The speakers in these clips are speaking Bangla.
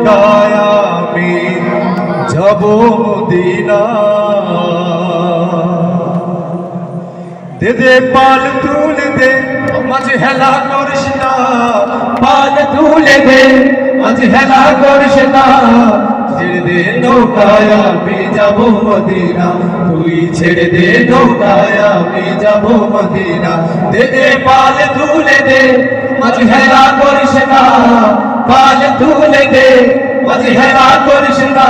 নৌকায় আমি যাব মদিনা। দে দে পাল তুলে দে মাঝে হেলা করিস না, পাল তুলে দে মাঝে হেলা করিস না। ছেড়ে দে নৌকায় আমি যাব মদিনা, তুই ছেড়ে দে নৌকায় আমি যাব মদিনা। দে দে পাল তুলে দে মাঝে হেলা করিস না, পাল তুলে দে মাঝে হেলা করিস না।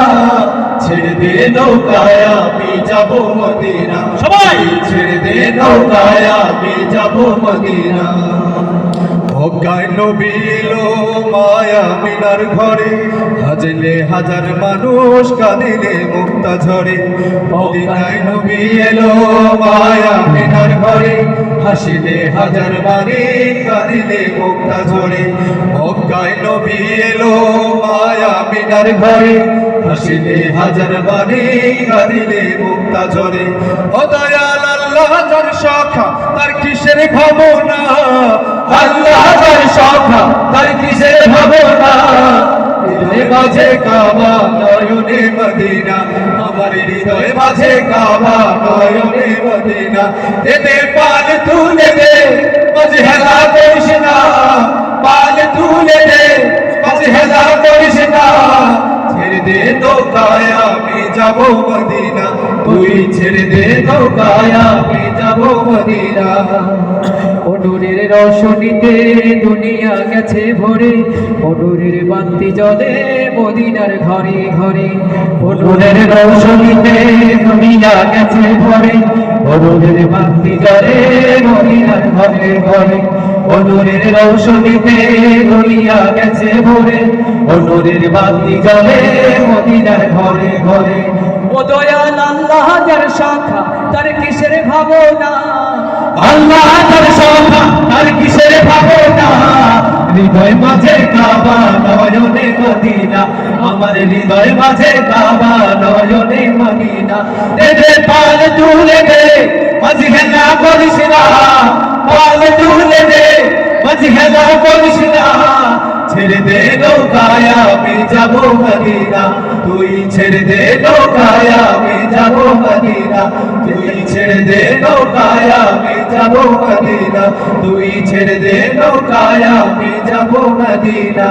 ছেড়ে দে নৌকায় আমি যাব মদিনা, সবাই ছেড়ে দে নৌকায় আমি যাব মদিনা। মক্কায় নবী এলো মায়া মিনার ঘরে, হাজলে হাজার মানুষ কাঁদিলে মুক্তা ঝরে। মদিনায় নবী এলো মায়া মিনার ঘরে, হাসিলে হাজার বাণী কাঁদিলে মুক্তা ঝরে। মক্কায় নবী এলো মায়া মিনার ঘরে, হাসিলে হাজার বাণী কাঁদিলে মুক্তা ঝরে। ও দয়াল আল্লাহ যার সখা তার কিসের ভাবনা, আল্লাহ যার সখা তার কিসের ভাবনা। হৃদয় মাঝে কাবা নয়নে মদিনা, আমার হৃদয় মাঝে কাবা নয়নে মদিনা। দে পাল তুলে দে মাঝে হেলা করিস না, পাল তুলে দে মাঝে হেলা করিস না। ছেড়ে দে নৌকায় আমি যাব মদিনা, তুই ছেড়ে দে নৌকায় আমি যাব মদিনা। অনুরের রোশনীতে দুনিয়া গেছে ভরে, অনুরের বাতি জ্বলে মদিনার ঘরে ঘরে। অনুরের রোশনীতে দুনিয়া গেছে ভরে, অনুরের বাতি জ্বলে মদিনার ঘরে ঘরে। অনুরের রোশনীতে দুনিয়া গেছে ভরে, অনুরের বাতি জ্বলে মদিনার ঘরে ঘরে। ও দয়াল আল্লাহ যার শাখা তার কিসের ভাবনা, আল্লাহ তার সখা তার কিসের ভাবনা। হৃদয় মাঝে কাবা নয়নে মদিনা, আমার হৃদয় মাঝে কাবা নয়নে মদিনা। দে দে পাল তুলে দে মাঝে হেলা করিস না, পাল তুলে দে মাঝে হেলা করিস না। ছেড়ে দে নৌকায় আমি যাব মদিনা, তুই ছেড়ে দে নৌকায় আমি যাব মদিনা। তুই ছেড়ে দে নৌকায় আমি যাব মদিনা, তুই ছেড়ে দে নৌকায় আমি যাব মদিনা।